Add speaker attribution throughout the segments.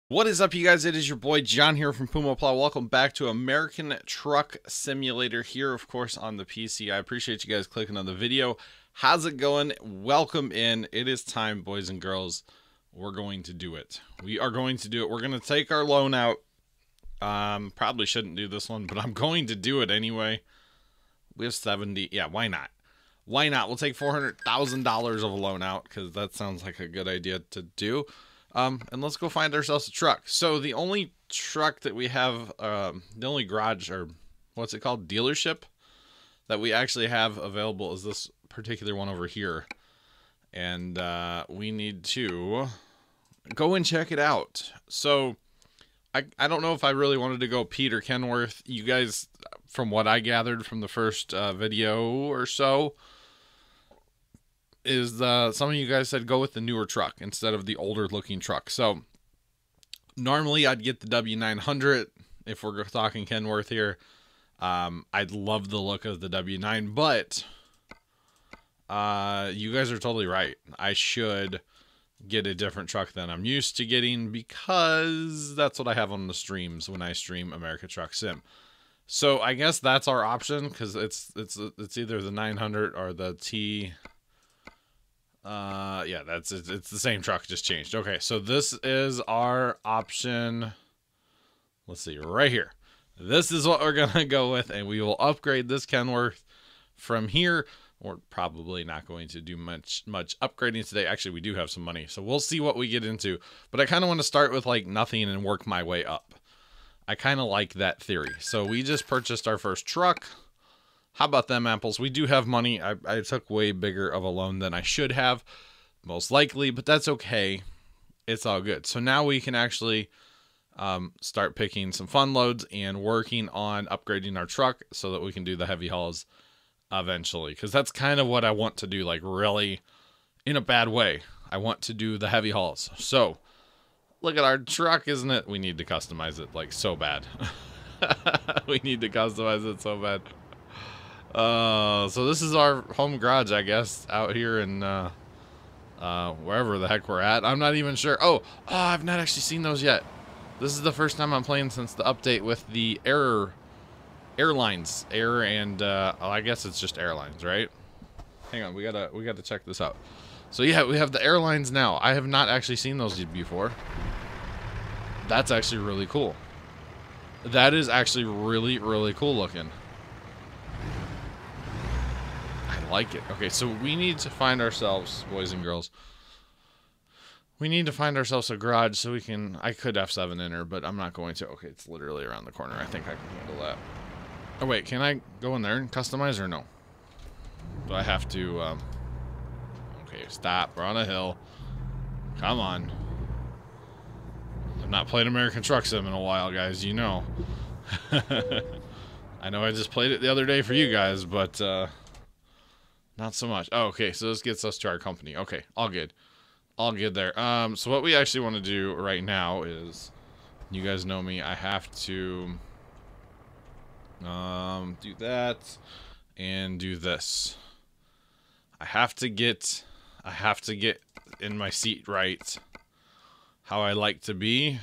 Speaker 1: What is up, you guys? It is your boy John here from Puma Plow. Welcome back to American Truck Simulator here, of course, on the PC. I appreciate you guys clicking on the video. How's it going? Welcome in. It is time, boys and girls. We're going to do it. We are going to do it. We're going to take our loan out. Probably shouldn't do this one, but I'm going to do it anyway. We have 70. Yeah, why not? Why not? We'll take $400,000 of a loan out because that sounds like a good idea to do. And let's go find ourselves a truck. So the only truck that we have, the only garage, or what's it called, dealership that we actually have available is this particular one over here. And we need to go and check it out. So I don't know if I really wanted to go Pete or Kenworth. You guys, from what I gathered from the first video or so, is some of you guys said go with the newer truck instead of the older looking truck. So normally I'd get the W900 if we're talking Kenworth here. I'd love the look of the W9, but you guys are totally right. I should get a different truck than I'm used to getting because that's what I have on the streams when I stream America Truck Sim. So I guess that's our option because it's either the 900 or the T. Yeah, it's the same truck, just changed. Okay, so this is our option. Let's see, right here. This is what we're gonna go with, and we will upgrade this Kenworth from here. We're probably not going to do much upgrading today. Actually, we do have some money, so we'll see what we get into. But I kind of want to start with like nothing and work my way up. I kind of like that theory. So we just purchased our first truck. How about them apples? We do have money. I took way bigger of a loan than I should have, most likely, but that's okay. It's all good. So now we can actually start picking some fun loads and working on upgrading our truck so that we can do the heavy hauls eventually. Because that's kind of what I want to do, like really in a bad way. I want to do the heavy hauls. So look at our truck, isn't it? We need to customize it like so bad. We need to customize it so bad. So this is our home garage, I guess, out here in wherever the heck we're at. I'm not even sure. Oh, I've not actually seen those yet. This is the first time I'm playing since the update with the airlines, and I guess it's just airlines, right? Hang on, we gotta check this out. So yeah, we have the airlines now. I have not actually seen those before. That's actually really cool. That is actually really, really cool looking. Like it. Okay, so we need to find ourselves, boys and girls, we need to find ourselves a garage so we can, I could F7 in her, but I'm not going to. Okay, it's literally around the corner. I think I can handle that. Oh wait, can I go in there and customize or no? Do I have to, okay, stop. We're on a hill. Come on. I've not played American Truck Sim in a while, guys, you know. I know I just played it the other day for you guys, but, not so much. Oh, okay, so this gets us to our company. Okay, all good. All good there. So what we actually want to do right now is, you guys know me, I have to do that and do this. I have to get in my seat right how I like to be.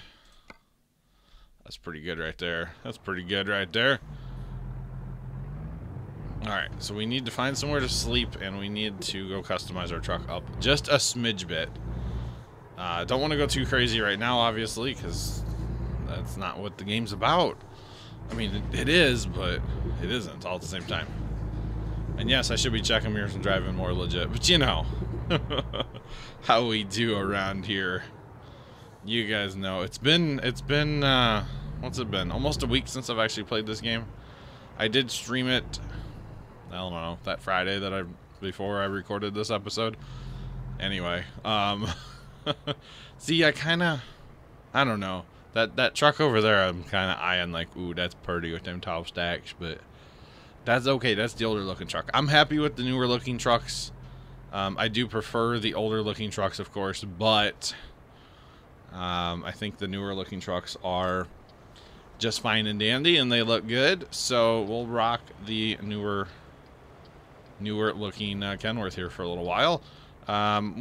Speaker 1: That's pretty good right there. That's pretty good right there. Alright, so we need to find somewhere to sleep, and we need to go customize our truck up just a smidge bit. Don't want to go too crazy right now, obviously, because that's not what the game's about. I mean, it is, but it isn't all at the same time. And yes, I should be checking mirrors and driving more legit, but you know how we do around here. You guys know. It's been what's it been? Almost a week since I've actually played this game. I did stream it, I don't know, that Friday that before I recorded this episode. Anyway, see, I don't know. That truck over there, I'm kind of eyeing like, ooh, that's pretty with them top stacks, but that's okay. That's the older looking truck. I'm happy with the newer looking trucks. I do prefer the older looking trucks, of course, but I think the newer looking trucks are just fine and dandy, and they look good. So we'll rock the newer looking Kenworth here for a little while.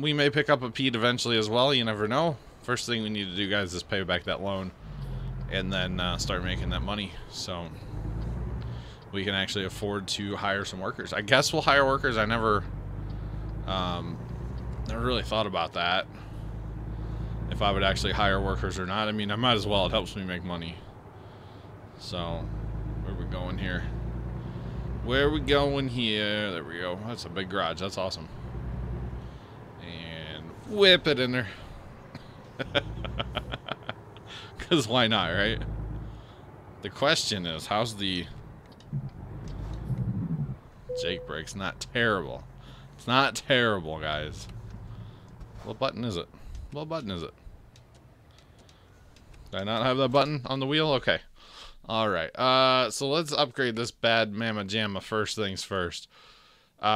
Speaker 1: We may pick up a Pete eventually as well. You never know. first thing we need to do, guys, is pay back that loan, and then start making that money, so we can actually afford to hire some workers. I guess we'll hire workers. I never really thought about that, if I would actually hire workers or not. I mean, I might as well. It helps me make money. So, where are we going here? Where are we going here? There we go. That's a big garage. That's awesome. And whip it in there. Because why not, right? The question is, how's the Jake brakes? Not terrible. It's not terrible, guys. What button is it? What button is it? Did I not have that button on the wheel? Okay. Alright. So let's upgrade this bad mamma jamma first things first.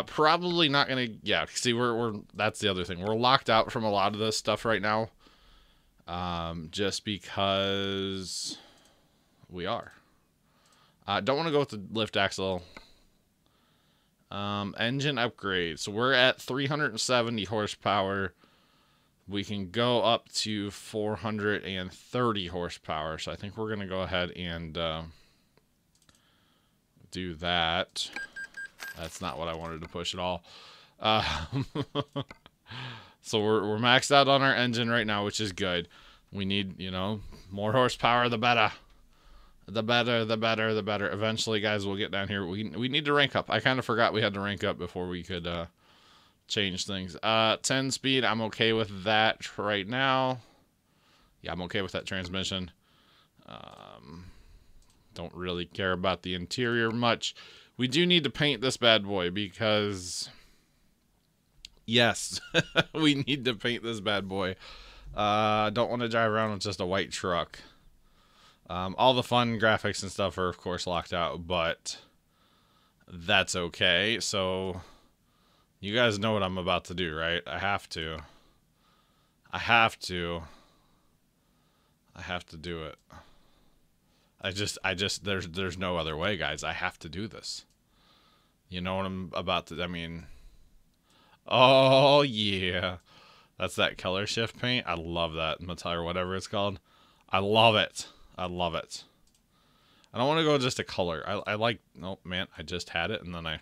Speaker 1: Probably not gonna... Yeah, see, we're that's the other thing. We're locked out from a lot of this stuff right now. Just because we are. Don't want to go with the lift axle. Engine upgrade. So we're at 370 horsepower. We can go up to 430 horsepower. So I think we're going to go ahead and do that. That's not what I wanted to push at all. So we're maxed out on our engine right now, which is good. We need, you know, more horsepower, the better. The better, the better, the better. Eventually, guys, we'll get down here. We need to rank up. I kind of forgot we had to rank up before we could change things. 10 speed, I'm okay with that right now. Yeah, I'm okay with that transmission. Don't really care about the interior much. We do need to paint this bad boy because... Yes, we need to paint this bad boy. Don't want to drive around with just a white truck. All the fun graphics and stuff are, of course, locked out, but that's okay. So, you guys know what I'm about to do, right? I have to. I have to do it. There's no other way, guys. I have to do this. You know what I'm about to, I mean... Oh, yeah. That's that color shift paint. I love that. Metal or whatever it's called. I love it. I love it. I don't want to go just a color. I like... Oh, man. I just had it, and then I...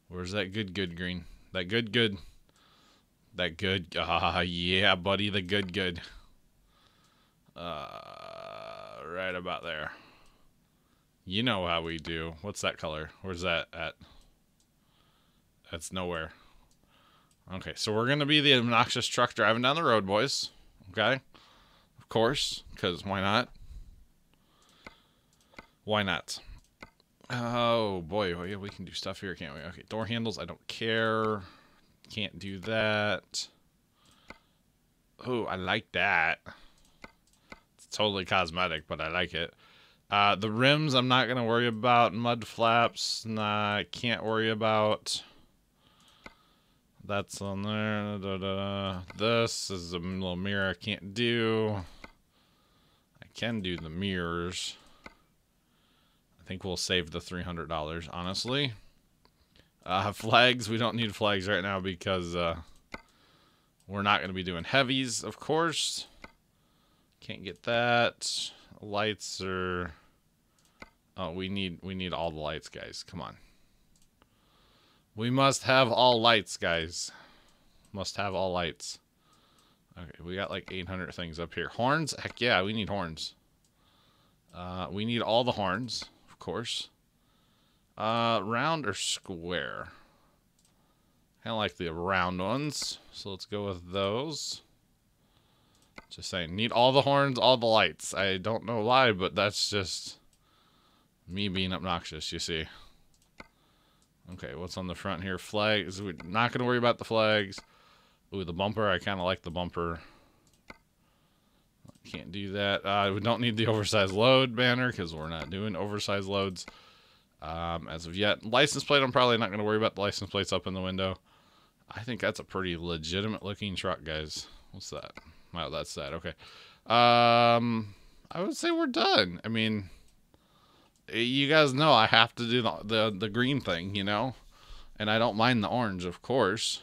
Speaker 1: Where's that good green? That good. That good... yeah, buddy. The good. Right about there. You know how we do. What's that color? Where's that at? That's nowhere. Okay, so we're going to be the obnoxious truck driving down the road, boys. Okay? Of course, because why not? Why not? Oh, boy. We can do stuff here, can't we? Okay, door handles, I don't care. Can't do that. Oh, I like that. It's totally cosmetic, but I like it. The rims, I'm not going to worry about. Mud flaps, nah, can't worry about. That's on there. This is a little mirror I can't do. I can do the mirrors. I think we'll save the $300, honestly. Flags, we don't need flags right now because we're not going to be doing heavies, of course. Can't get that. Lights are... Oh, we need all the lights, guys. Come on. We must have all lights, guys. Must have all lights. Okay, we got like 800 things up here. Horns? Heck yeah, we need horns. We need all the horns, of course. Round or square? Kind of like the round ones. So let's go with those. Just saying, need all the horns, all the lights. I don't know why, but that's just me being obnoxious, you see. Okay, what's on the front here? Flags. We're not going to worry about the flags. Ooh, the bumper. I kind of like the bumper. Can't do that. We don't need the oversized load banner because we're not doing oversized loads as of yet. License plate, I'm probably not going to worry about the license plates up in the window. I think that's a pretty legitimate looking truck, guys. What's that? Wow, that's that. Okay. I would say we're done. I mean, you guys know I have to do the green thing, you know? And I don't mind the orange, of course.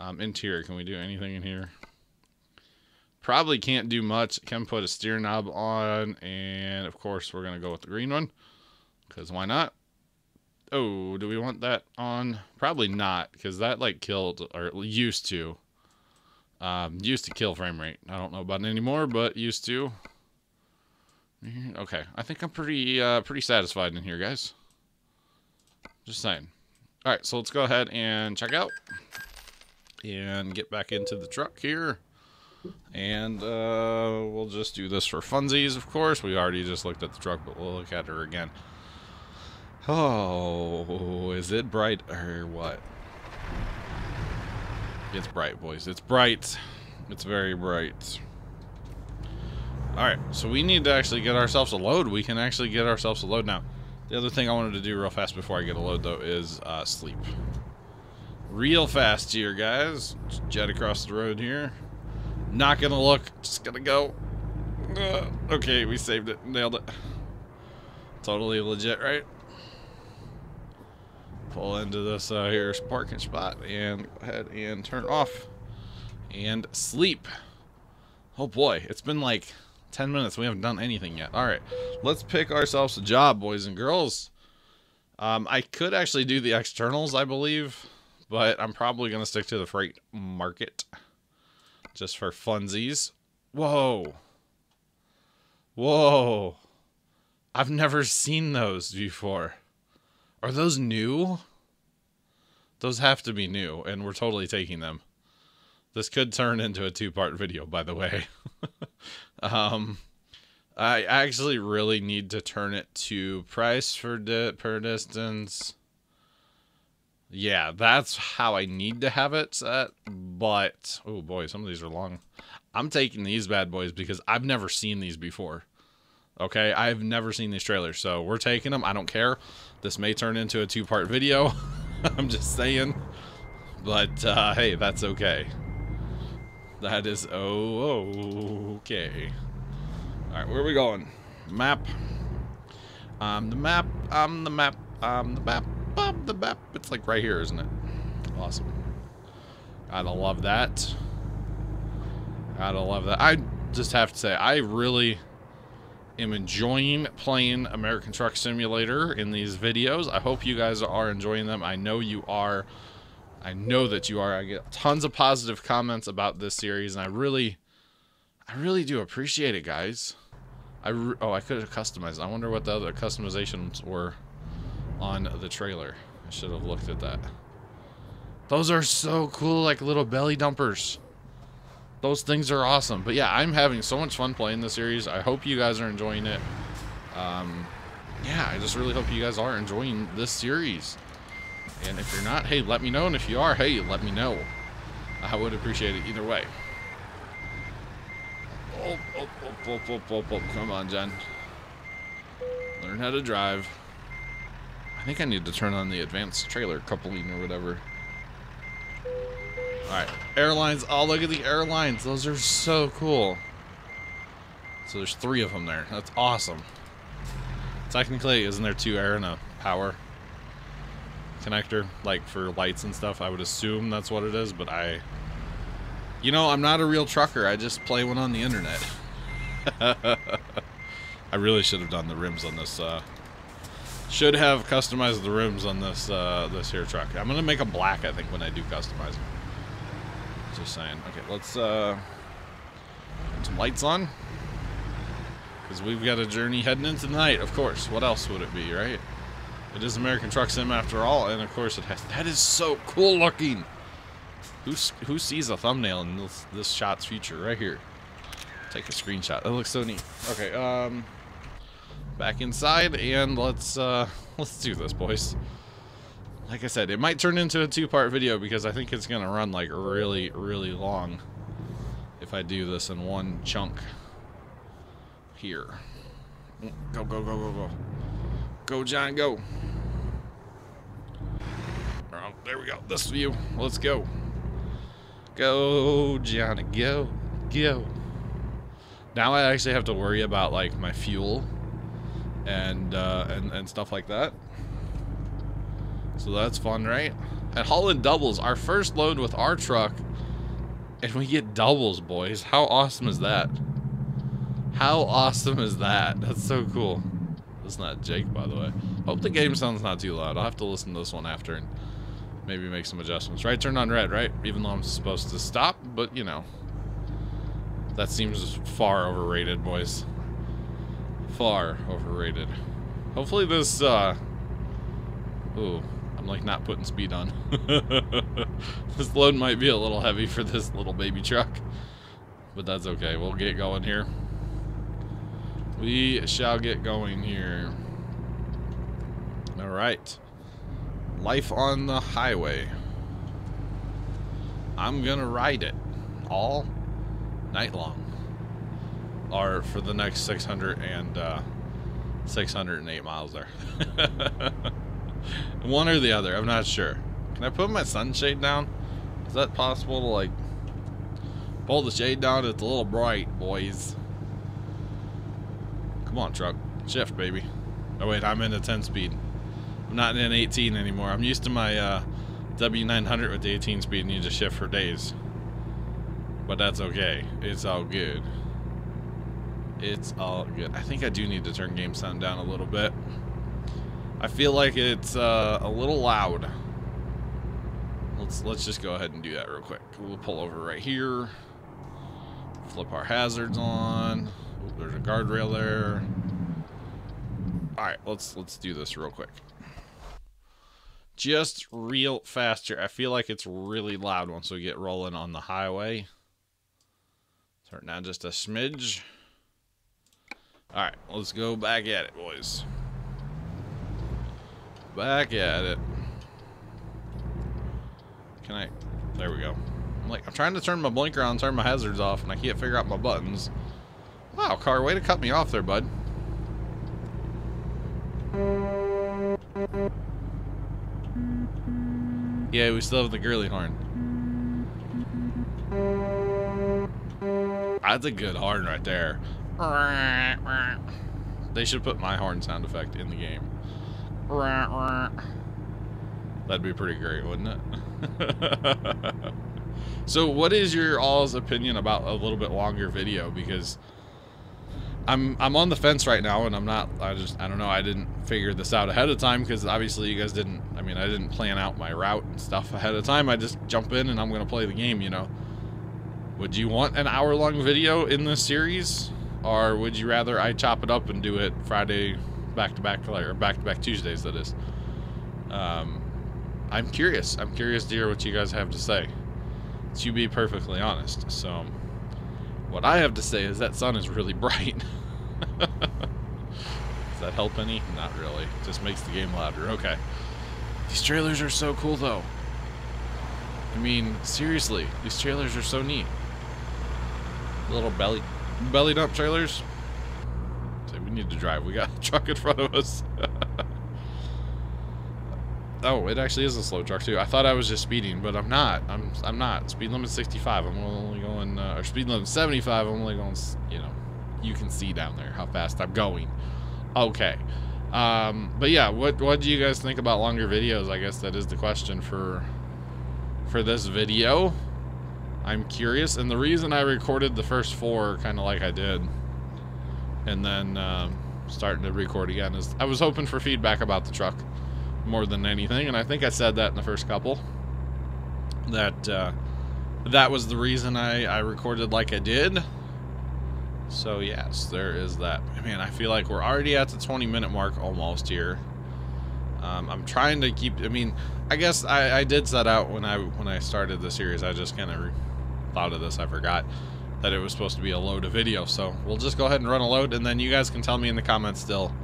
Speaker 1: Interior, can we do anything in here? Probably can't do much. Can put a steer knob on, and of course we're gonna go with the green one, because why not? Oh, do we want that on? Probably not, because that like killed, or used to kill frame rate. I don't know about it anymore, but used to. Okay, I think I'm pretty satisfied in here, guys. Just saying. All right, so let's go ahead and check out and get back into the truck here. And we'll just do this for funsies, of course. We already just looked at the truck, but we'll look at her again. Oh, is it bright or what? It's bright, boys. It's bright. It's very bright. Alright, so we need to actually get ourselves a load. We can actually get ourselves a load now. The other thing I wanted to do real fast before I get a load, though, is sleep. Real fast here, guys. Just jet across the road here. Not gonna look, just gonna go. Okay, we saved it, nailed it. Totally legit, right? Pull into this here parking spot and go ahead and turn off and sleep. Oh boy, it's been like 10 minutes. We haven't done anything yet. All right, let's pick ourselves a job, boys and girls. I could actually do the externals, I believe, but I'm probably gonna stick to the freight market. Just for funsies. Whoa. Whoa. I've never seen those before. Are those new? Those have to be new, and we're totally taking them. This could turn into a 2-part video, by the way. I actually really need to turn it to price for per distance. Yeah, that's how I need to have it set, but, oh boy, some of these are long. I'm taking these bad boys because I've never seen these before. Okay, I've never seen these trailers, so we're taking them. I don't care. This may turn into a 2-part video. I'm just saying. But, hey, that's okay. That is okay. Alright, where are we going? Map. The map. The map. The map. The map. It's like right here, isn't it? Awesome. Gotta love that. Gotta love that. I just have to say, I really am enjoying playing American Truck Simulator in these videos. I hope you guys are enjoying them. I know you are. I know that you are. I get tons of positive comments about this series, and I really do appreciate it, guys. Oh, I could have customized. I wonder what the other customizations were on the trailer. I should have looked at that. Those are so cool, like little belly dumpers. Those things are awesome. But yeah, I'm having so much fun playing this series. I hope you guys are enjoying it. Yeah, I just really hope you guys are enjoying this series. And if you're not, hey, let me know. And if you are, hey, let me know. I would appreciate it either way. Oh. Come on, Jen. Learn how to drive. I think I need to turn on the advanced trailer coupling or whatever. Alright, airlines. Oh, look at the airlines. Those are so cool. So there's 3 of them there. That's awesome. Technically, isn't there 2 air and a power connector, like for lights and stuff? I would assume that's what it is, but you know, I'm not a real trucker. I just play one on the internet. I really should have done the rims on this. Should have customized the rims on this this here truck. I'm gonna make them black, I think, when I do customize them. Just saying. Okay, let's put some lights on, because we've got a journey heading into the night. Of course. What else would it be, right? It is American Truck Sim after all, and of course it has. That is so cool looking. Who sees a thumbnail in this shot's future right here? Take a screenshot. That looks so neat. Okay, back inside, and let's do this, boys. Like I said, it might turn into a 2-part video because I think it's gonna run like really, really long if I do this in one chunk. Here. Go, go, go, go, go. Go, John, go. Oh, there we go. This view. Let's go. Go, Johnny, go, go. Now I actually have to worry about like my fuel and stuff like that. So that's fun, right? And hauling doubles, our first load with our truck, and we get doubles, boys. How awesome is that? How awesome is that? That's so cool. That's not Jake, by the way. Hope the game sound's not too loud. I'll have to listen to this one after and maybe make some adjustments. Right turn on red, right? Even though I'm supposed to stop, but you know. That seems far overrated, boys. Far overrated. Hopefully this, ooh, I'm like not putting speed on. This load might be a little heavy for this little baby truck. But that's okay. We'll get going here. We shall get going here. Alright. Life on the highway. I'm gonna ride it all night long. Or for the next 608 miles there. One or the other, I'm not sure. Can I put my sunshade down? Is that possible to like pull the shade down? It's a little bright, boys. Come on, truck. Shift, baby. Oh wait, I'm in a 10 speed. I'm not in 18 anymore. I'm used to my W900 with the 18 speed and you just shift for days. But that's okay. It's all good. It's all good. I think I do need to turn game sound down a little bit. I feel like it's a little loud. Let's just go ahead and do that real quick. We'll pull over right here. Flip our hazards on. Ooh, there's a guardrail there. All right, let's do this real quick. Just real fast here. I feel like it's really loud once we get rolling on the highway. Turn down just a smidge. All right, let's go back at it, boys. Back at it. Can I? There we go. I'm trying to turn my blinker on, turn my hazards off, and I can't figure out my buttons. Wow, car, way to cut me off there, bud. Yeah, we still have the girly horn. That's a good horn right there. They should put my horn sound effect in the game. That'd be pretty great, wouldn't it? So what is your all's opinion about a little bit longer video? Because I'm on the fence right now, and I don't know, I didn't figure this out ahead of time, because obviously you guys didn't. I mean, I didn't plan out my route and stuff ahead of time. I just jump in and I'm gonna play the game, you know. Would you want an hour-long video in this series, or would you rather I chop it up and do it Friday back-to-back, or back-to-back Tuesdays, that is? I'm curious. I'm curious to hear what you guys have to say, to be perfectly honest. So, what I have to say is that sun is really bright. Does that help any? Not really. Just makes the game louder. Okay. These trailers are so cool, though. I mean, seriously, these trailers are so neat. Little belly dump trailers. So we need to drive. We got a truck in front of us. Oh, it actually is a slow truck too. I thought I was just speeding, but I'm not. I'm not. Speed limit 65. I'm only going, or speed limit 75. I'm only going. You know, you can see down there how fast I'm going. Okay. But yeah, what do you guys think about longer videos? I guess that is the question for this video. I'm curious, and the reason I recorded the first 4 kind of like I did, and then starting to record again, is I was hoping for feedback about the truck more than anything, and I think I said that in the first couple, that that was the reason I recorded like I did. So yes, there is that. Man, I feel like we're already at the 20-minute mark almost here. I'm trying to keep, I mean, I guess I did set out when I started the series. I just kind of thought of this. I forgot that it was supposed to be a load of video. So we'll just go ahead and run a load, and then you guys can tell me in the comments still,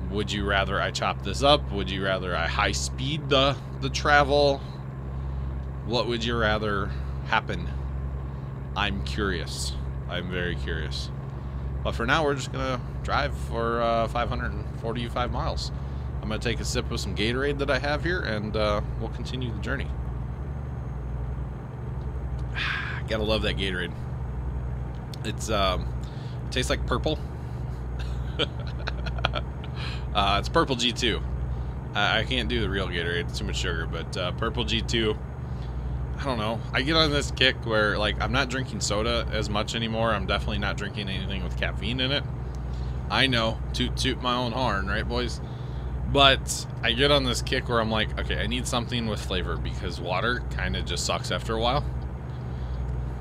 Speaker 1: would you rather I chop this up? Would you rather I high speed the travel? What would you rather happen? I'm curious. I'm very curious. But for now, we're just going to drive for 545 miles. I'm going to take a sip of some Gatorade that I have here, and we'll continue the journey. Gotta love that Gatorade. It's tastes like purple. It's purple G2. I can't do the real Gatorade, it's too much sugar, but Purple G2, I don't know. I get on this kick where, like, I'm not drinking soda as much anymore. I'm definitely not drinking anything with caffeine in it. I know, toot my own horn, right, boys? But I get on this kick where I'm like, okay, I need something with flavor because water kind of just sucks after a while.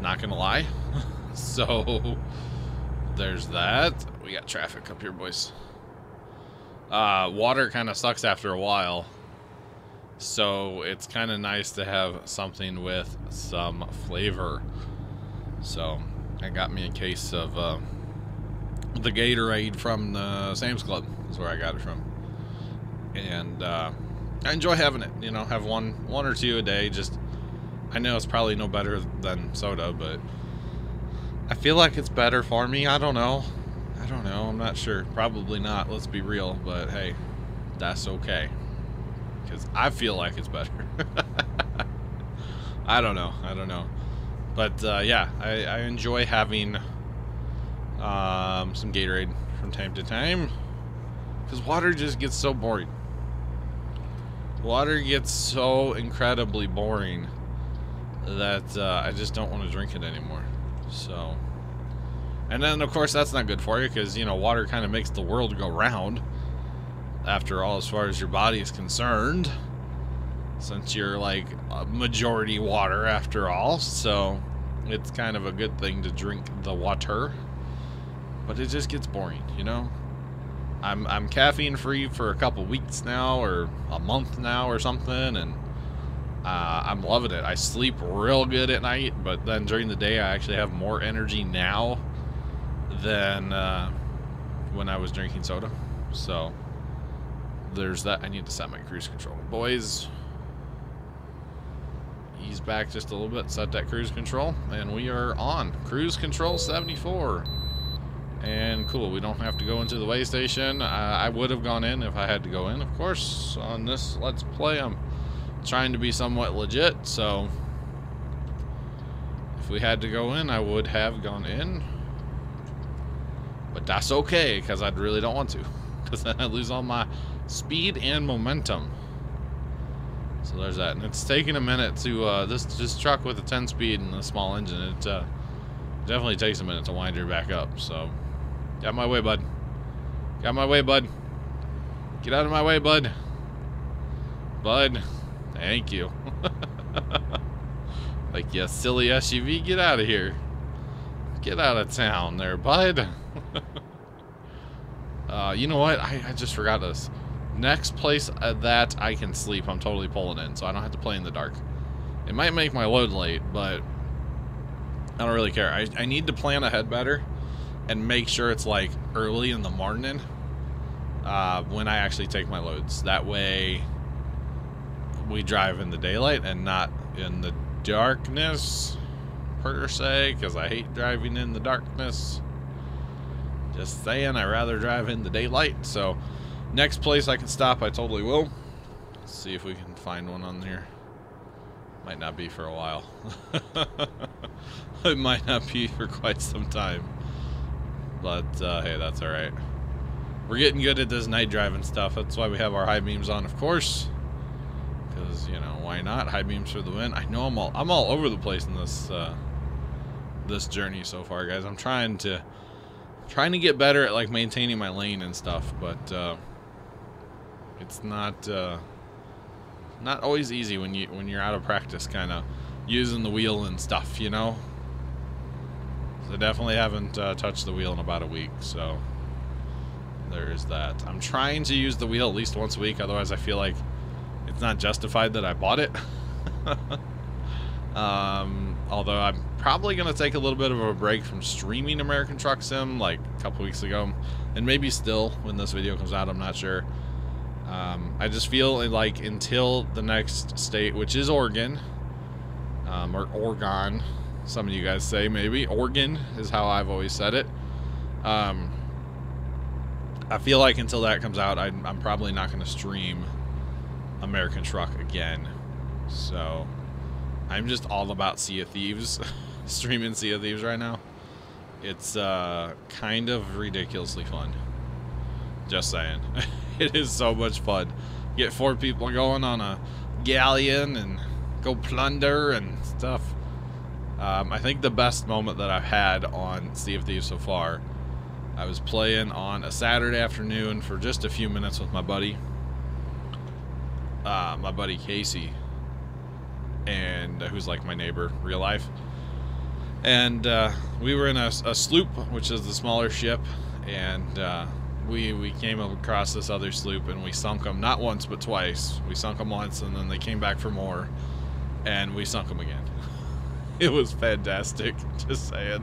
Speaker 1: Not gonna lie. So there's that. We got traffic up here, boys. Water kind of sucks after a while, so it's kind of nice to have something with some flavor. So I got me a case of the Gatorade from the Sam's Club is where I got it from, and I enjoy having it. You know, have one or two a day. Just, I know it's probably no better than soda, but I feel like it's better for me. I don't know. I'm not sure. Probably not, let's be real, but hey, that's okay. Because I feel like it's better. I don't know. But yeah, I enjoy having some Gatorade from time to time. Because water just gets so boring. Water gets so incredibly boring that I just don't want to drink it anymore. So... And then, of course, that's not good for you because, you know, water kind of makes the world go round. After all, as far as your body is concerned. Since you're, like, a majority water after all. So, it's kind of a good thing to drink the water. But it just gets boring, you know? I'm caffeine-free for a couple weeks now, or a month now or something, and I'm loving it. I sleep real good at night, but then during the day I actually have more energy now than when I was drinking soda. So there's that. I need to set my cruise control, boys. Ease back just a little bit, set that cruise control, and we are on cruise control 74. And cool, we don't have to go into the way station. I would have gone in if I had to go in, of course. On this Let's Play, I'm trying to be somewhat legit, so if we had to go in, I would have gone in. But that's okay, because I really don't want to. Because then I lose all my speed and momentum. So there's that. And it's taking a minute to, this truck with a 10-speed and a small engine, it definitely takes a minute to wind her back up. So, get out of my way, bud. Get out of my way, bud. Get out of my way, bud. Bud. Thank you. Like, you silly SUV, get out of here. Get out of town there, bud. You know what? I just forgot this. Next place that I can sleep, I'm totally pulling in, so I don't have to play in the dark. It might make my load late, but I don't really care. I need to plan ahead better and make sure it's like early in the morning when I actually take my loads. That way we drive in the daylight and not in the darkness per se, because I hate driving in the darkness. Just saying, I'd rather drive in the daylight. So next place I can stop, I totally will. Let's see if we can find one on here. Might not be for a while. It might not be for quite some time. But hey, that's alright. We're getting good at this night driving stuff. That's why we have our high beams on, of course. Because, you know, why not? High beams for the win. I know I'm all over the place in this this journey so far, guys. I'm trying to get better at like maintaining my lane and stuff, but it's not always easy when you're out of practice, kind of using the wheel and stuff, you know. So I definitely haven't touched the wheel in about a week, so there's that. I'm trying to use the wheel at least once a week, otherwise I feel like it's not justified that I bought it. Although I'm probably going to take a little bit of a break from streaming American Truck Sim like a couple weeks ago, and maybe still when this video comes out, I'm not sure. I just feel like until the next state, which is Oregon, or Oregon, some of you guys say maybe. Oregon is how I've always said it. I feel like until that comes out, I'm probably not going to stream American Truck again. So I'm just all about Sea of Thieves. Streaming Sea of Thieves right now. It's kind of ridiculously fun. Just saying. It is so much fun. get 4 people going on a galleon and go plunder and stuff. I think the best moment that I've had on Sea of Thieves so far, I was playing on a Saturday afternoon for just a few minutes with my buddy Casey, and who's like my neighbor, real life. And we were in a sloop, which is the smaller ship, and we came across this other sloop, and we sunk them not once but twice. We sunk them once, and then they came back for more, and we sunk them again. It was fantastic, just saying.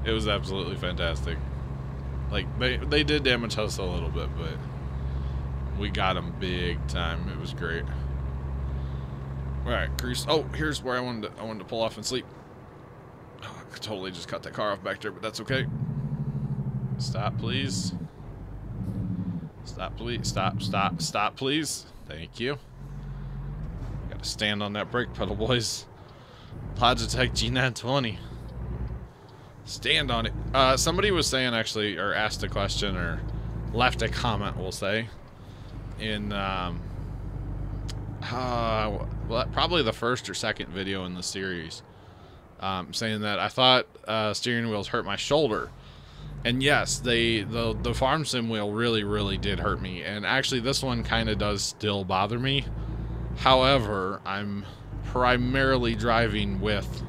Speaker 1: It was absolutely fantastic. Like, they did damage us a little bit, but we got them big time. It was great. Alright, cruise. Oh, here's where I wanted to pull off and sleep. Oh, I totally just cut that car off back there, but that's okay. Stop, please. Stop, please. Stop, please. Thank you. Gotta stand on that brake pedal, boys. Logitech G920. Stand on it. Somebody was saying, actually, or asked a question, or left a comment, we'll say, in well, probably the first or second video in the series, saying that I thought steering wheels hurt my shoulder. And yes, the farm sim wheel really did hurt me, and actually this one kind of does still bother me. However, I'm primarily driving with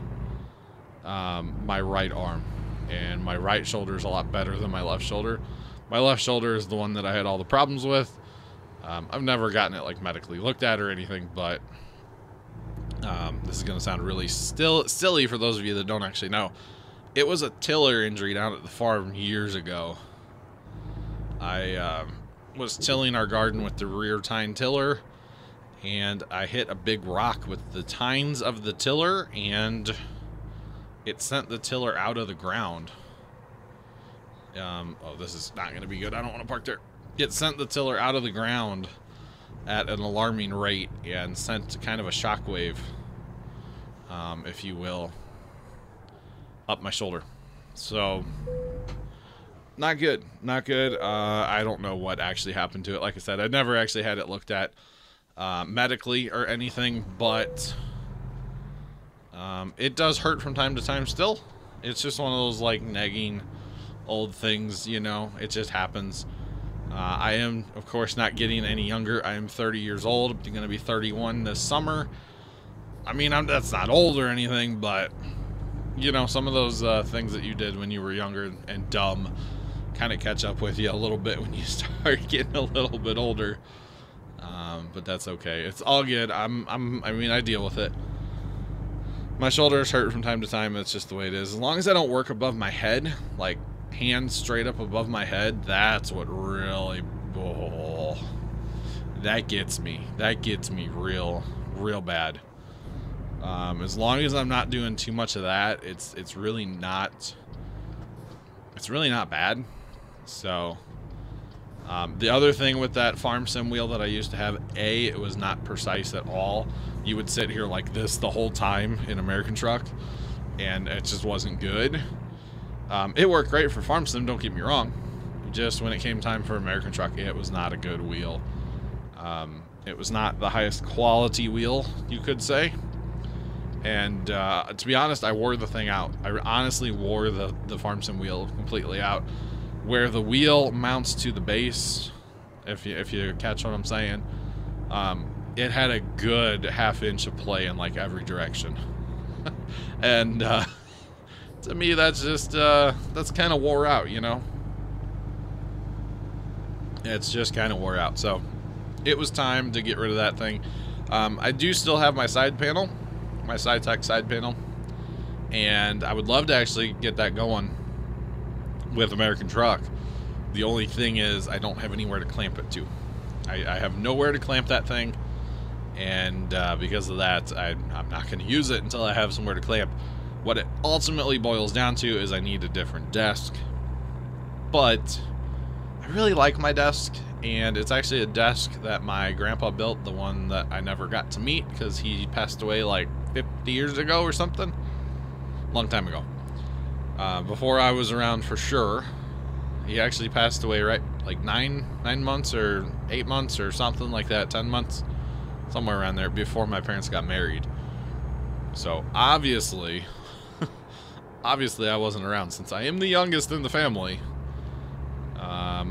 Speaker 1: my right arm, and my right shoulder is a lot better than my left shoulder. My left shoulder is the one that I had all the problems with. I've never gotten it like medically looked at or anything, but this is gonna sound really silly for those of you that don't actually know. It was a tiller injury down at the farm years ago. I was tilling our garden with the rear tine tiller, and I hit a big rock with the tines of the tiller, and it sent the tiller out of the ground. Oh, this is not going to be good. I don't want to park there. It sent the tiller out of the ground at an alarming rate and sent kind of a shockwave, if you will, up my shoulder. So, not good. Not good. I don't know what actually happened to it. Like I said, I never actually had it looked at medically or anything, but it does hurt from time to time still. It's just one of those like nagging old things, you know. It just happens. I am, of course, not getting any younger. I am 30 years old. I'm going to be 31 this summer. I mean, that's not old or anything, but you know, some of those things that you did when you were younger and dumb kind of catch up with you a little bit when you start getting a little bit older. But that's okay. It's all good. I mean, I deal with it. My shoulders hurt from time to time. It's just the way it is. As long as I don't work above my head, like hands straight up above my head, that's what really, oh, that gets me. That gets me real bad. As long as I'm not doing too much of that, it's really not bad. So, the other thing with that farm sim wheel that I used to have, it was not precise at all. You would sit here like this the whole time in American Truck, and it just wasn't good. It worked great for farm sim, don't get me wrong. Just when it came time for American Truck, it was not a good wheel. It was not the highest quality wheel, you could say. And to be honest, I wore the thing out. I honestly wore the farm sim wheel completely out. Where the wheel mounts to the base, if you catch what I'm saying, it had a good half-inch of play in like every direction. And to me, that's just that's kind of wore out, you know. It's just kind of wore out. So it was time to get rid of that thing. I do still have my side panel, my SciTech side panel, and I would love to actually get that going with American Truck. The only thing is I don't have anywhere to clamp it to. I have nowhere to clamp that thing, and because of that, I'm not going to use it until I have somewhere to clamp. What it ultimately boils down to is I need a different desk, but I really like my desk, and it's actually a desk that my grandpa built, the one that I never got to meet because he passed away like 50 years ago or something. Long time ago. Before I was around for sure. He actually passed away right like 9 months or 8 months or something like that, 10 months, somewhere around there, before my parents got married. So obviously, obviously I wasn't around, since I am the youngest in the family.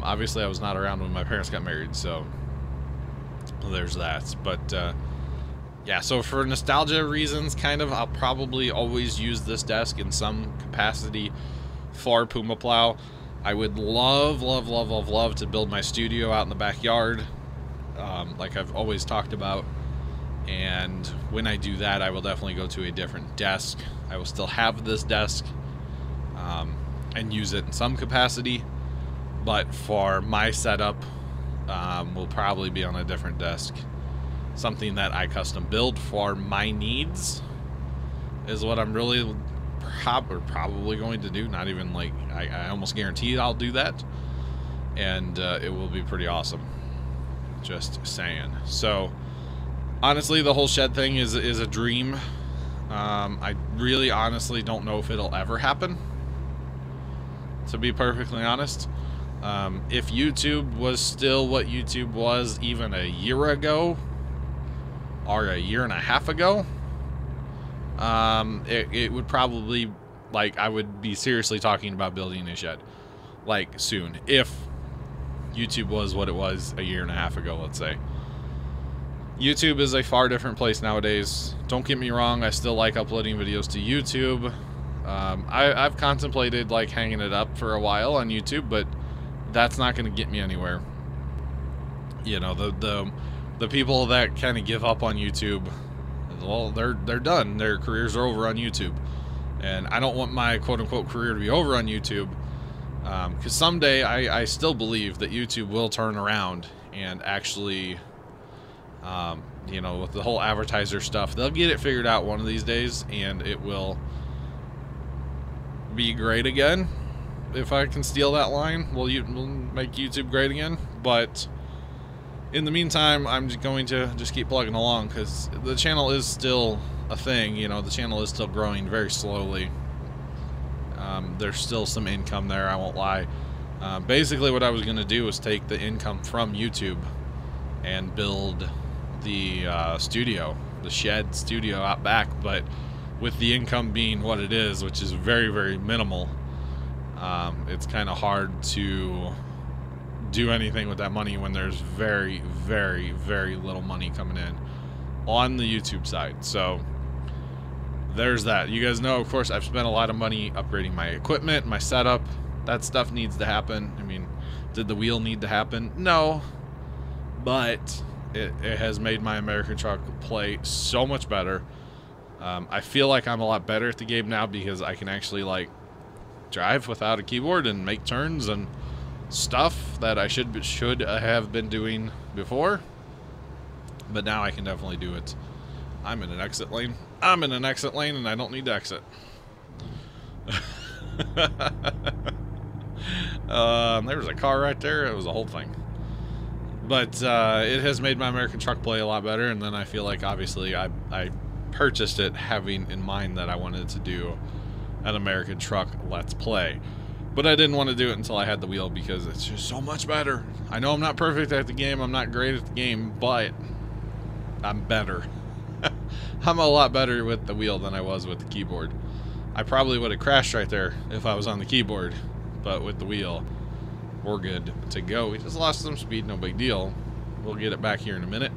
Speaker 1: Obviously I was not around when my parents got married, so there's that. But yeah, so for nostalgia reasons, kind of, I'll probably always use this desk in some capacity for Puma Plow. I would love, love, love, love, love to build my studio out in the backyard, like I've always talked about. And when I do that, I will definitely go to a different desk. I will still have this desk and use it in some capacity, but for my setup, will probably be on a different desk. Something that I custom build for my needs is what I'm really probably going to do. Not even like, I almost guarantee I'll do that, and it will be pretty awesome. Just saying. So honestly, the whole shed thing is a dream. I really honestly don't know if it'll ever happen, to be perfectly honest. If YouTube was still what YouTube was even a year ago, or a year and a half ago, it would probably, like, I would be seriously talking about building a shed, like, soon, if YouTube was what it was a year and a half ago, let's say. YouTube is a far different place nowadays. Don't get me wrong, I still like uploading videos to YouTube. I've contemplated, like, hanging it up for a while on YouTube, but that's not going to get me anywhere. You know, the people that kind of give up on YouTube, well, they're done. Their careers are over on YouTube. And I don't want my quote-unquote career to be over on YouTube, because someday I still believe that YouTube will turn around and actually, you know, with the whole advertiser stuff, they'll get it figured out one of these days, and it will be great again. If I can steal that line, we'll make YouTube great again. But in the meantime, I'm just going to keep plugging along, because the channel is still a thing. You know, the channel is still growing very slowly. There's still some income there, I won't lie. Basically what I was going to do was take the income from YouTube and build the studio, the shed studio out back, but with the income being what it is, which is very, very minimal, it's kind of hard to do anything with that money when there's very, very, very little money coming in on the YouTube side. So there's that. You guys know, of course, I've spent a lot of money upgrading my equipment, my setup. That stuff needs to happen. I mean, did the wheel need to happen? No, but it has made my American truck play so much better. I feel like I'm a lot better at the game now, because I can actually, like, drive without a keyboard and make turns and stuff that I should have been doing before. But now I can definitely do it. I'm in an exit lane. I'm in an exit lane, and I don't need to exit. There was a car right there. It was a whole thing. But it has made my American truck play a lot better, and then I feel like, obviously, I purchased it having in mind that I wanted to do an American truck Let's Play. But I didn't want to do it until I had the wheel, because it's just so much better. I know I'm not perfect at the game, I'm not great at the game, but I'm better. I'm a lot better with the wheel than I was with the keyboard. I probably would have crashed right there if I was on the keyboard, but with the wheel, we're good to go. We just lost some speed, no big deal. We'll get it back here in a minute.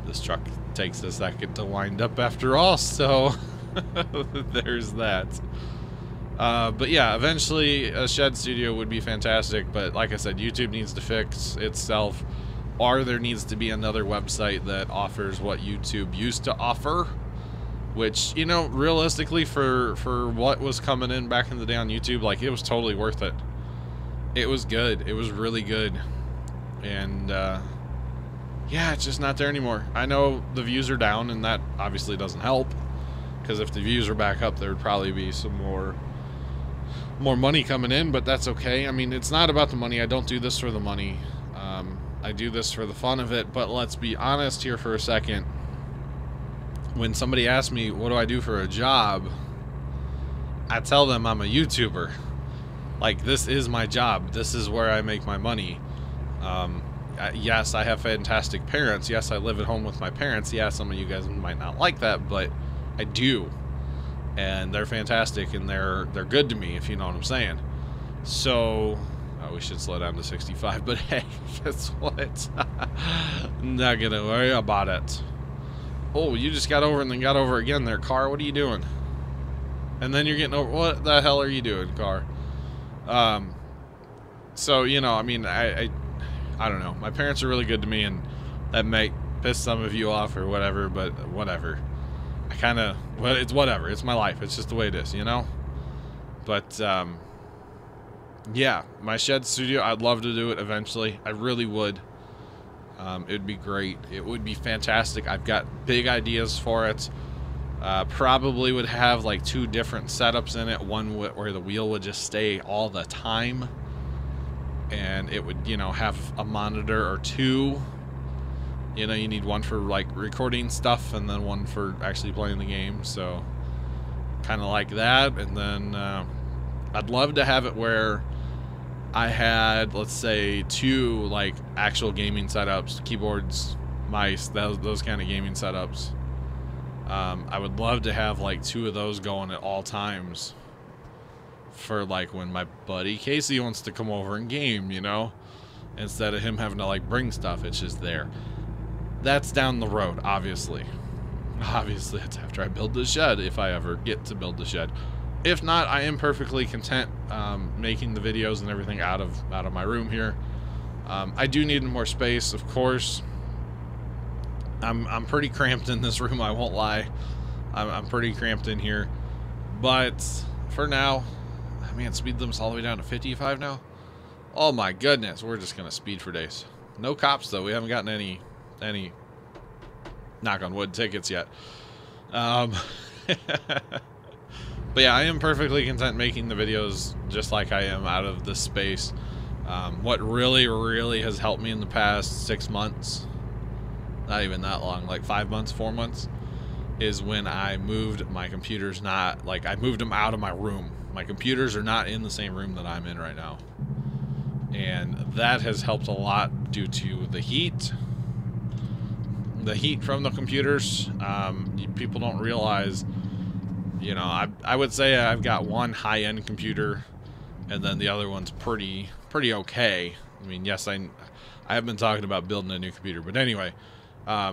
Speaker 1: This truck takes a second to wind up after all, so there's that. But yeah, eventually a shed studio would be fantastic, but like I said, YouTube needs to fix itself, or there needs to be another website that offers what YouTube used to offer, which, you know, realistically, for what was coming in back in the day on YouTube, like, it was totally worth it. It was good. It was really good. And yeah, it's just not there anymore. I know the views are down, and that obviously doesn't help, because if the views are back up, there would probably be some more money coming in, but that's okay. I mean, it's not about the money. I don't do this for the money. I do this for the fun of it. But let's be honest here for a second. When somebody asks me, what do I do for a job? I tell them I'm a YouTuber. Like, this is my job. This is where I make my money. Yes, I have fantastic parents. Yes, I live at home with my parents. Yeah, some of you guys might not like that, but I do. And they're fantastic, and they're good to me, if you know what I'm saying. So, we should slow down to 65, but hey, guess what? Not gonna worry about it. Oh, you just got over and then got over again there, car. What are you doing? And then you're getting over. What the hell are you doing, car? So, you know, I mean, I don't know. My parents are really good to me, and that might piss some of you off or whatever, but whatever. I kind of, well, it's whatever. It's my life. It's just the way it is, you know? But, yeah, my shed studio, I'd love to do it eventually. I really would. It'd be great. It would be fantastic. I've got big ideas for it. Probably would have like 2 different setups in it. One where the wheel would just stay all the time, and it would, you know, have a monitor or 2. You know, you need one for like recording stuff and then one for actually playing the game. So kind of like that. And then I'd love to have it where I had, let's say, 2 like actual gaming setups, keyboards, mice, those kind of gaming setups. I would love to have like 2 of those going at all times for like when my buddy Casey wants to come over and game, you know, instead of him having to like bring stuff. It's just there. That's down the road, obviously. Obviously, it's after I build the shed, if I ever get to build the shed. If not, I am perfectly content making the videos and everything out of my room here. I do need more space, of course. I'm pretty cramped in this room, I won't lie. I'm pretty cramped in here. But for now, man, speed limits all the way down to 55 now. Oh my goodness, we're just gonna speed for days. No cops though. We haven't gotten any knock on wood tickets yet. But yeah, I am perfectly content making the videos just like I am out of this space. What really has helped me in the past 6 months, not even that long, like 5 months, 4 months, is when I moved my computers. Not like I moved them out of my room. My computers are not in the same room that I'm in right now, and that has helped a lot due to the heat from the computers. People don't realize, you know, I would say I've got one high-end computer, and then the other one's pretty okay. I mean, yes, I have been talking about building a new computer, but anyway,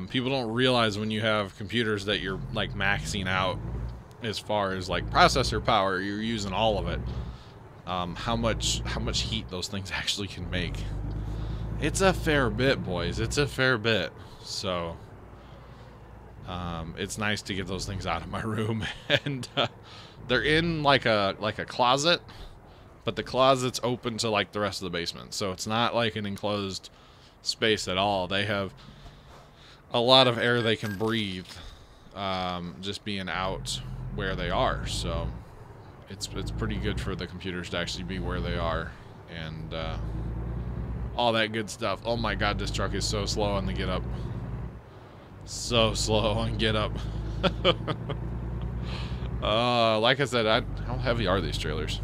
Speaker 1: people don't realize when you have computers that you're like maxing out as far as like processor power, you're using all of it. How much heat those things actually can make. It's a fair bit, boys. It's a fair bit. So it's nice to get those things out of my room. And they're in like a closet, but the closet's open to like the rest of the basement, so it's not like an enclosed space at all. They have a lot of air they can breathe, just being out where they are. So it's pretty good for the computers to actually be where they are, and all that good stuff. Oh my god, this truck is so slow on the get up. So slow on get up. Like I said, how heavy are these trailers?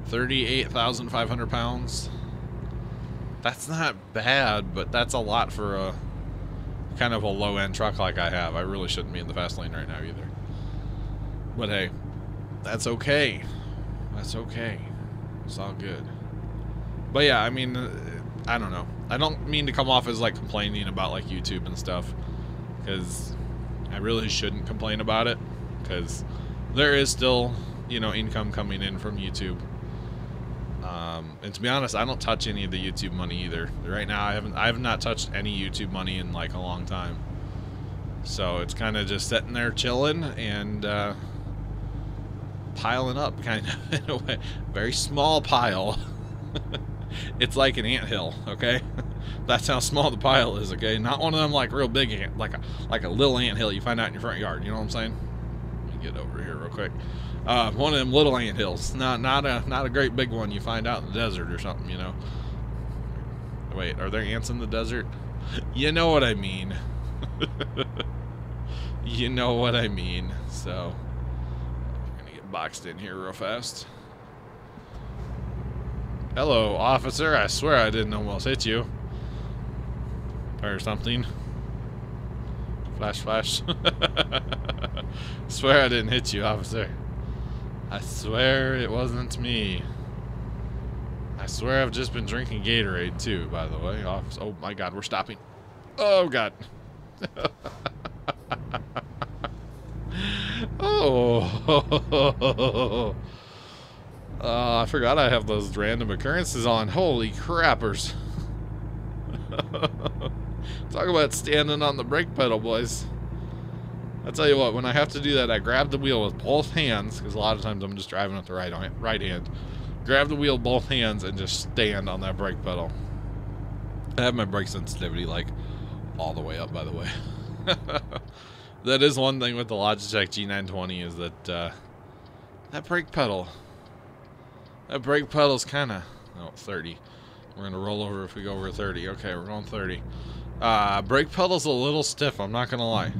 Speaker 1: 38,500 pounds. That's not bad, but that's a lot for a kind of a low-end truck like I have. I really shouldn't be in the fast lane right now either. But hey, that's okay. That's okay. It's all good. But yeah, I mean, I don't know. I don't mean to come off as like complaining about like YouTube and stuff, because I really shouldn't complain about it, because there is still, you know, income coming in from YouTube. And to be honest, I don't touch any of the YouTube money either. Right now, I have not touched any YouTube money in like a long time. So it's kind of just sitting there chilling and piling up, kind of, in a way. Very small pile. It's like an anthill, okay? That's how small the pile is, okay? Not one of them like real big ant, like a little anthill you find out in your front yard. You know what I'm saying? Let me get over here real quick. One of them little anthills, not a great big one you find out in the desert or something, you know. Wait, are there ants in the desert? You know what I mean. You know what I mean. So I'm gonna get boxed in here real fast. Hello, officer. I swear I didn't almost hit you. Or something. Flash, flash. Swear I didn't hit you, officer. I swear it wasn't me. I swear I've just been drinking Gatorade too, by the way. Officer. Oh my god, we're stopping. Oh god. Oh. I forgot I have those random occurrences on. Holy crappers. Talk about standing on the brake pedal, boys. I tell you what, when I have to do that, I grab the wheel with both hands, because a lot of times I'm just driving with the right hand. Grab the wheel with both hands and just stand on that brake pedal. I have my brake sensitivity, like, all the way up, by the way. That is one thing with the Logitech G920 is that, that brake pedal is kind of, oh, 30. We're going to roll over if we go over 30. Okay, we're going 30. Brake pedal's a little stiff, I'm not going to lie.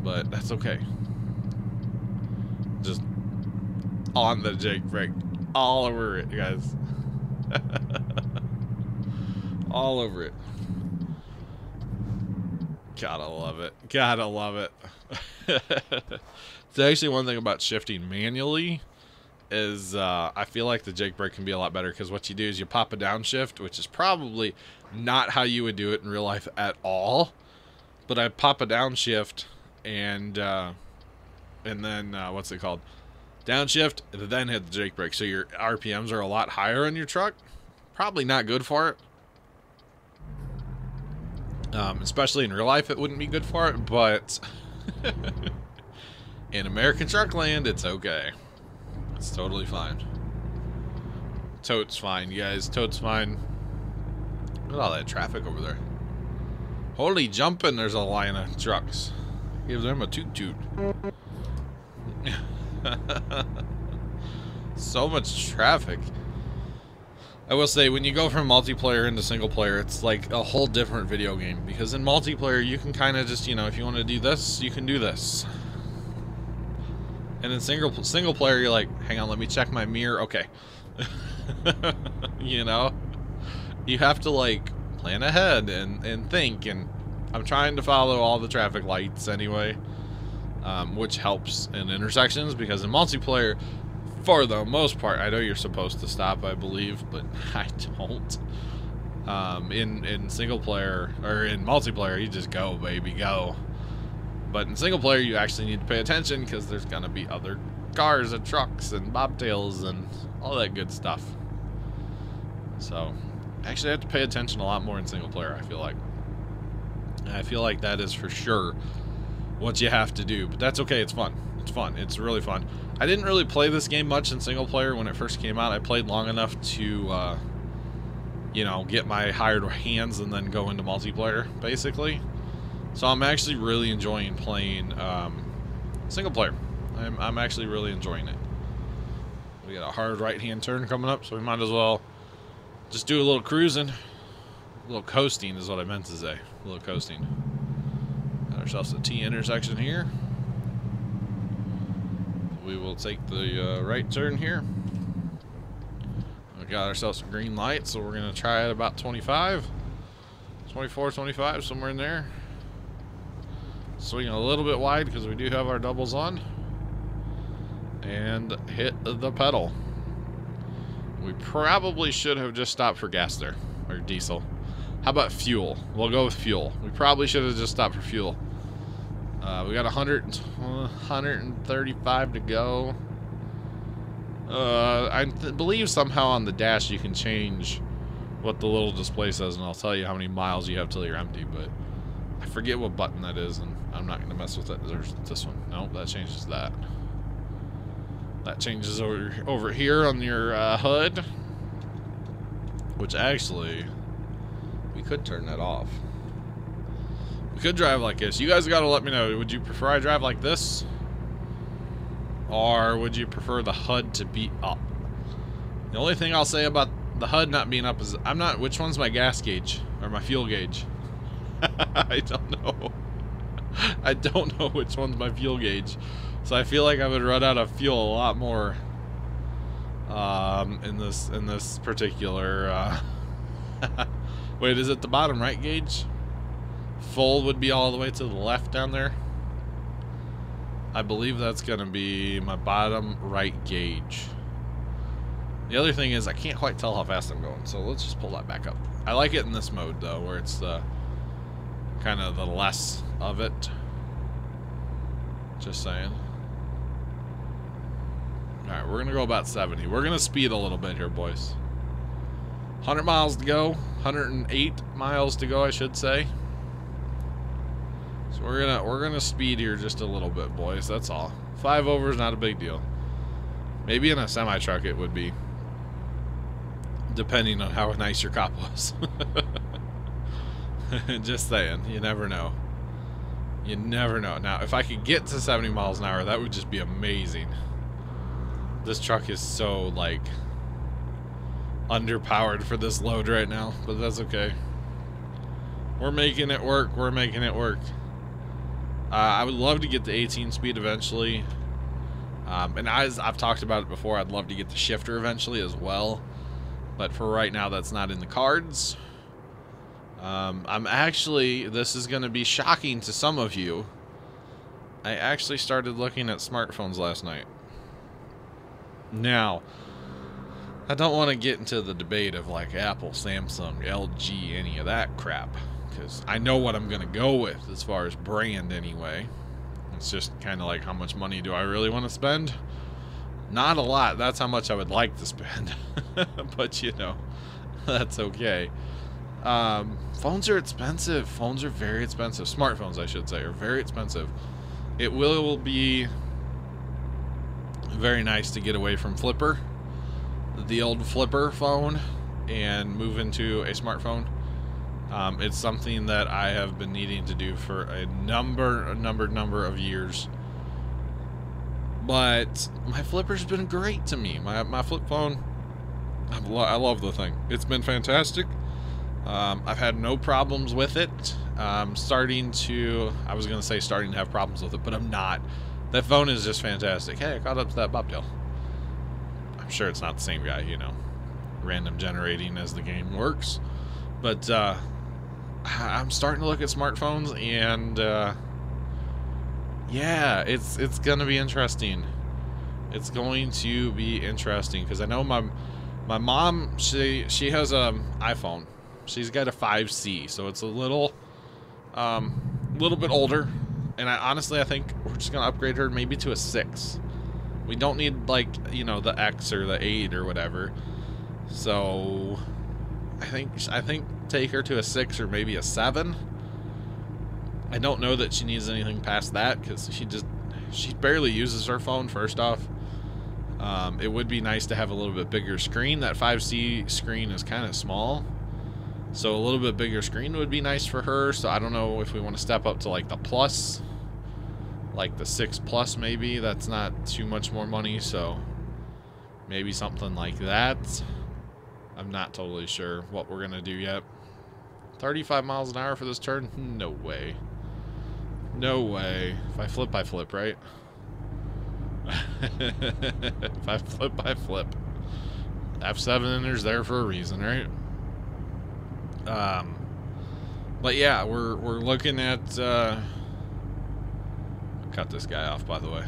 Speaker 1: But that's okay. Just on the Jake brake. All over it, guys. All over it. Gotta love it. Gotta love it. It's actually one thing about shifting manually is I feel like the Jake brake can be a lot better because what you do is you pop a downshift, which is probably not how you would do it in real life at all. But I pop a downshift and then what's it called? Downshift, then hit the Jake brake. So your RPMs are a lot higher on your truck. Probably not good for it. Especially in real life, it wouldn't be good for it, but in American truck land, it's okay. It's totally fine. Totes fine, you guys. Totes fine. Look at all that traffic over there. Holy jumping, there's a line of trucks. Give them a toot-toot. So much traffic. I will say, when you go from multiplayer into single player, it's like a whole different video game. Because in multiplayer, you can kind of just, you know, if you want to do this, you can do this. And in single player, you're like, hang on, let me check my mirror. Okay. You know? You have to, like, plan ahead and think. And I'm trying to follow all the traffic lights anyway. Which helps in intersections. Because in multiplayer, for the most part, I know you're supposed to stop, I believe, but I don't. In single player, or in multiplayer, you just go, baby, go. But in single player, you actually need to pay attention because there's going to be other cars and trucks and bobtails and all that good stuff. So, actually, I have to pay attention a lot more in single player, I feel like. And I feel like that is for sure what you have to do. But that's okay, it's fun. It's fun. It's really fun. I didn't really play this game much in single player when it first came out. I played long enough to, you know, get my hired hands and then go into multiplayer, basically. So I'm actually really enjoying playing single player. I'm actually really enjoying it. We got a hard right-hand turn coming up, so we might as well just do a little cruising. A little coasting is what I meant to say. A little coasting. Got ourselves a T intersection here. We will take the right turn here. We got ourselves some green lights, so we're going to try at about 25. 24, 25, somewhere in there. Swing a little bit wide because we do have our doubles on. And hit the pedal. We probably should have just stopped for gas there. Or diesel. How about fuel? We'll go with fuel. We probably should have just stopped for fuel. We got 135 to go. I believe somehow on the dash you can change what the little display says, and I'll tell you how many miles you have till you're empty, but I forget what button that is, and I'm not going to mess with that. There's this one. Nope, that changes that. That changes over here on your HUD, which actually, we could turn that off. We could drive like this. You guys got to let me know. Would you prefer I drive like this? Or would you prefer the HUD to be up? The only thing I'll say about the HUD not being up is I'm not... Which one's my gas gauge? Or my fuel gauge? I don't know. I don't know which one's my fuel gauge. So I feel like I would run out of fuel a lot more in this particular wait, is it the bottom right gauge? Full would be all the way to the left down there. I believe that's gonna be my bottom right gauge. The other thing is I can't quite tell how fast I'm going, so let's just pull that back up. I like it in this mode though, where it's the kind of the less of it. Just saying. Alright, we're gonna go about 70. We're gonna speed a little bit here, boys. 100 miles to go. 108 miles to go, I should say. So we're gonna speed here just a little bit, boys. That's all. 5 over is not a big deal. Maybe in a semi-truck it would be, depending on how nice your cop was. Just saying, you never know. You never know. Now, if I could get to 70 miles an hour, that would just be amazing. This truck is so, like, underpowered for this load right now, but that's okay. We're making it work. We're making it work. I would love to get the 18 speed eventually. And as I've talked about it before, I'd love to get the shifter eventually as well. But for right now, that's not in the cards. I'm actually, this is going to be shocking to some of you. I actually started looking at smartphones last night. Now, I don't want to get into the debate of like Apple, Samsung, LG, any of that crap. Because I know what I'm going to go with as far as brand anyway. It's just kind of like, how much money do I really want to spend? Not a lot. That's how much I would like to spend. But, you know, that's okay. Phones are expensive. Phones are very expensive. Smartphones, I should say, are very expensive. It will be very nice to get away from Flipper, the old Flipper phone, and move into a smartphone. It's something that I have been needing to do for a number of years. But my Flipper's been great to me. My flip phone, I love the thing. It's been fantastic. I've had no problems with it. I was going to say starting to have problems with it, but I'm not. That phone is just fantastic. Hey, I caught up to that bobtail. I'm sure it's not the same guy, you know. Random generating as the game works. But, I'm starting to look at smartphones, and, yeah, it's going to be interesting. It's going to be interesting, because I know my mom, she has an iPhone. She's got a 5C, so it's a little bit older. And I think we're just going to upgrade her maybe to a 6. We don't need, like, you know, the X or the 8 or whatever. So, I think take her to a 6 or maybe a 7. I don't know that she needs anything past that, because she barely uses her phone, first off. It would be nice to have a little bit bigger screen. That 5C screen is kind of small. So a little bit bigger screen would be nice for her. So I don't know if we want to step up to like the Plus. Like the 6 Plus maybe. That's not too much more money. So maybe something like that. I'm not totally sure what we're going to do yet. 35 miles an hour for this turn? No way. No way. If I flip, right? If I flip. F7 there for a reason, right? But yeah, we're looking at, cut this guy off, by the way.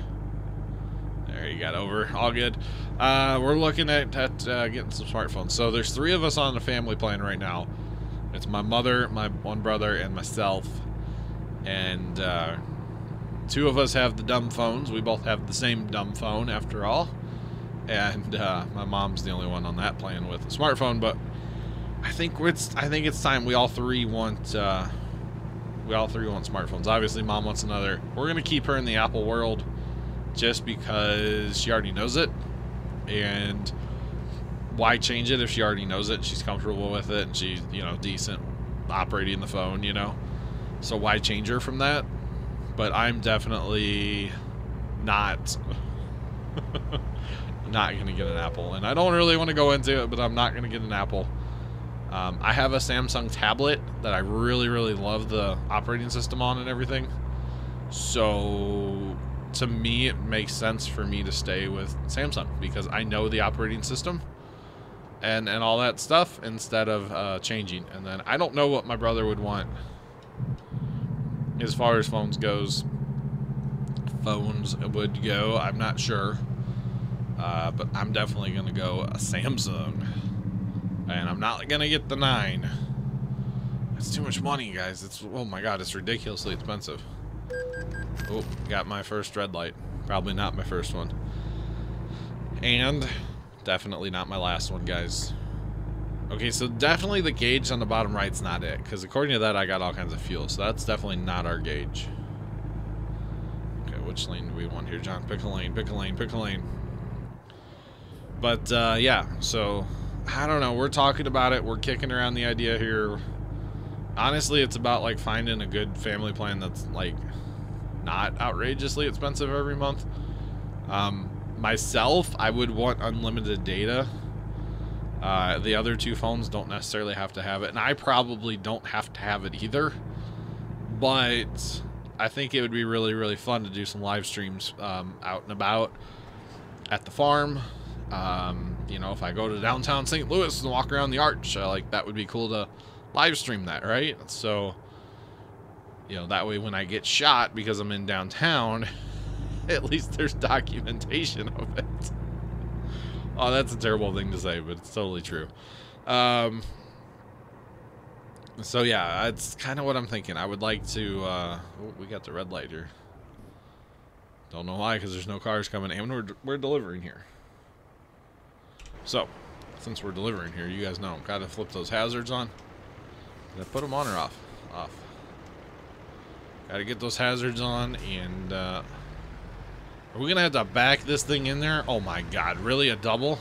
Speaker 1: There, you got over. All good. We're looking at getting some smartphones. So there's 3 of us on the family plan right now. It's my mother, my one brother, and myself. And 2 of us have the dumb phones. We both have the same dumb phone, after all. And my mom's the only one on that plan with a smartphone. But I think it's time we all three want smartphones. Obviously, Mom wants another. We're gonna keep her in the Apple world, just because she already knows it. And why change it if she already knows it? She's comfortable with it, and she's, you know, decent operating the phone, you know. So why change her from that? But I'm definitely not gonna get an Apple, and I don't really want to go into it, but I'm not gonna get an Apple. I have a Samsung tablet that I really love the operating system on and everything. So to me, it makes sense for me to stay with Samsung because I know the operating system and all that stuff instead of changing. And then I don't know what my brother would want as far as phones would go. I'm not sure, but I'm definitely gonna go a Samsung, and I'm not gonna get the 9. It's too much money, guys. It's, oh my god, it's ridiculously expensive. Oh, got my first red light. Probably not my first one. And definitely not my last one, guys. Okay, so definitely the gauge on the bottom right's not it, because according to that, I got all kinds of fuel, so that's definitely not our gauge. Okay, which lane do we want here, John? Pick a lane, pick a lane, pick a lane. But, yeah, so, I don't know, we're talking about it, we're kicking around the idea here. Honestly, it's about, like, finding a good family plan that's, like, not outrageously expensive every month. Myself, I would want unlimited data. The other two phones don't necessarily have to have it, and I probably don't have to have it either. But I think it would be really, really fun to do some live streams out and about at the farm. You know, if I go to downtown St. Louis and walk around the arch, like, that would be cool to live stream that, right? So, you know, that way when I get shot because I'm in downtown, at least there's documentation of it. Oh, that's a terrible thing to say, but it's totally true. So yeah, it's kind of what I'm thinking. I would like to, oh, we got the red light here. Don't know why, because there's no cars coming in. We're delivering here. So, since we're delivering here, you guys know, gotta flip those hazards on. Did I put them on or off? Off. Gotta get those hazards on, and, are we gonna have to back this thing in there? Oh my god, really? A double?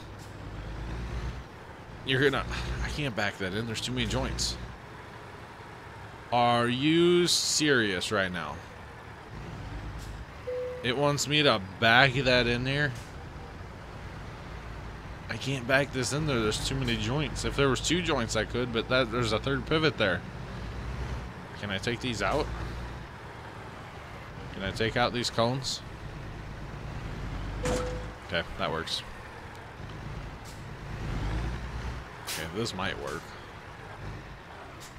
Speaker 1: You're gonna... I can't back that in, there's too many joints. Are you serious right now? It wants me to back that in there? I can't back this in there, there's too many joints. If there was 2 joints I could, but there's a 3rd pivot there. Can I take these out? Can I take out these cones? Okay, that works. Okay, this might work.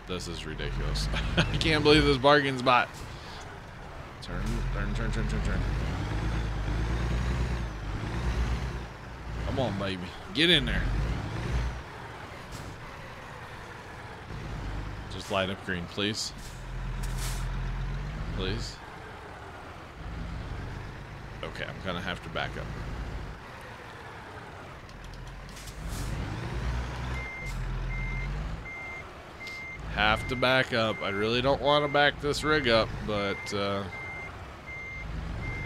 Speaker 1: This is ridiculous. I can't believe this bargain spot. Turn, turn, turn, turn, turn, turn. Come on, baby. Get in there. Just light up green, please. Please. Okay, I'm gonna have to back up. Have to back up. I really don't want to back this rig up, but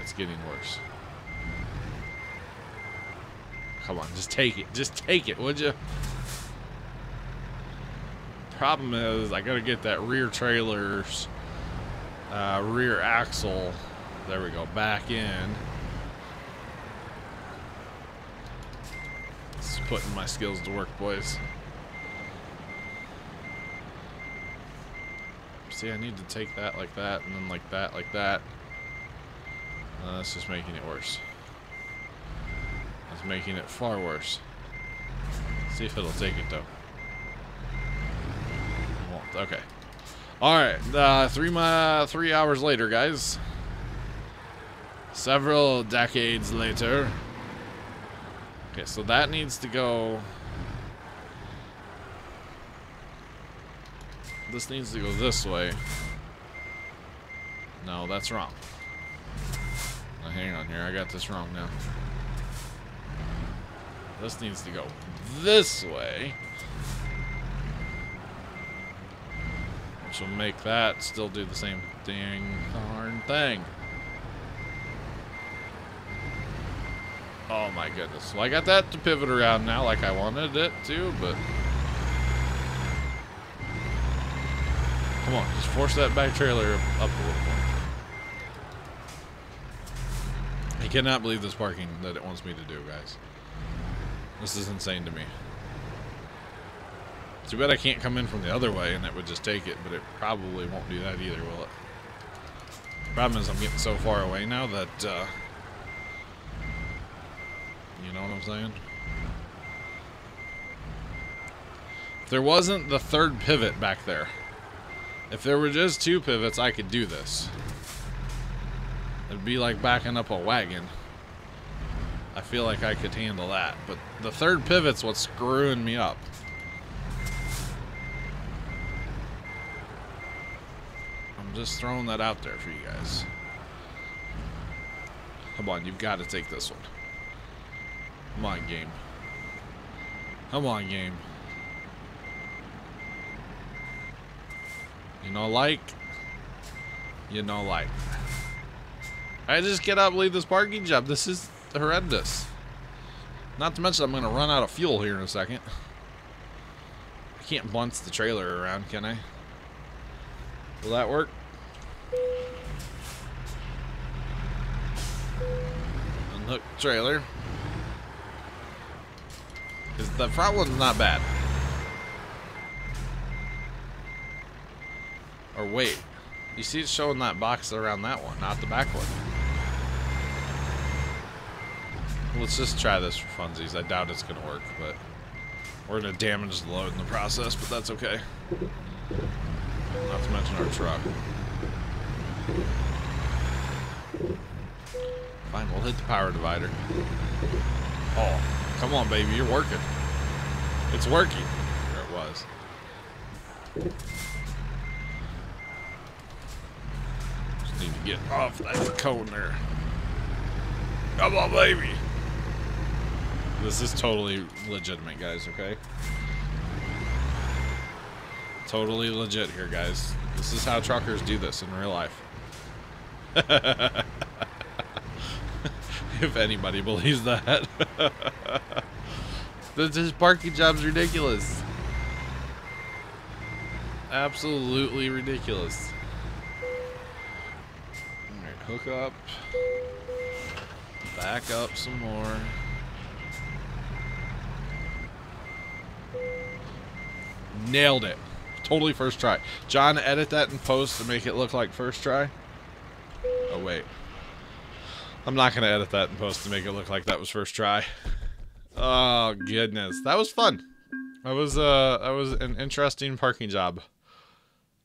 Speaker 1: it's getting worse. Come on, just take it. Just take it, would you? Problem is, I gotta get that rear trailer's rear axle. There we go, back in. Just putting my skills to work, boys. See, I need to take that like that, and then like that, like that. That's just making it worse. That's making it far worse. See if it'll take it, though. It won't. Okay. Alright, 3 hours later, guys. Several decades later. Okay, so that needs to go... This needs to go this way. No, that's wrong. Now, hang on here, I got this wrong now. This needs to go this way. Which will make that still do the same dang darn thing. Oh my goodness. Well, I got that to pivot around now like I wanted it to, but... Come on, just force that back trailer up a little more. I cannot believe this parking that it wants me to do, guys. This is insane to me. Too bad I can't come in from the other way and it would just take it, but it probably won't do that either, will it? Problem is I'm getting so far away now that, you know what I'm saying? If there wasn't the third pivot back there, if there were just 2 pivots, I could do this. It'd be like backing up a wagon. I feel like I could handle that, but the third pivot's what's screwing me up. I'm just throwing that out there for you guys. Come on, you've got to take this one. Come on, game. Come on, game. You know, like. You know, like. I just get up, leave this parking job. This is horrendous. Not to mention I'm going to run out of fuel here in a second. I can't bunce the trailer around, can I? Will that work? Unhook the trailer. Because the front one's not bad. Or wait. You see it showing that box around that one, not the back one. Let's just try this for funsies. I doubt it's going to work, but we're going to damage the load in the process, but that's okay. Not to mention our truck. Fine, we'll hit the power divider. Oh, come on, baby. You're working. It's working. There it was. Just need to get off that cone there. Come on, baby. This is totally legitimate, guys, okay? Totally legit here, guys. This is how truckers do this in real life. If anybody believes that. This parking job's ridiculous. Absolutely ridiculous. Alright, hook up. Back up some more. Nailed it. Totally first try. John, edit that in post to make it look like first try. Oh, wait. I'm not going to edit that in post to make it look like that was first try. Oh, goodness. That was fun. That was an interesting parking job.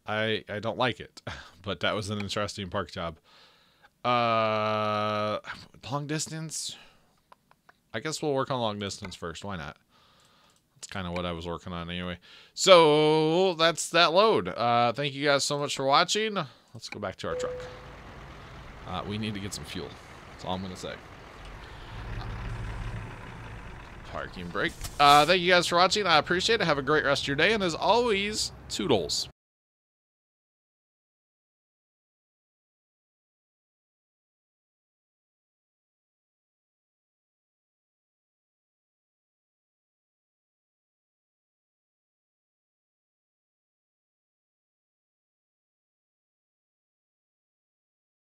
Speaker 1: I don't like it, but that was an interesting park job. Long distance? I guess we'll work on long distance first. Why not? That's kind of what I was working on anyway. So that's that load. Thank you guys so much for watching. Let's go back to our truck. We need to get some fuel. That's all I'm going to say. Parking brake. Thank you guys for watching. I appreciate it. Have a great rest of your day. And as always, toodles.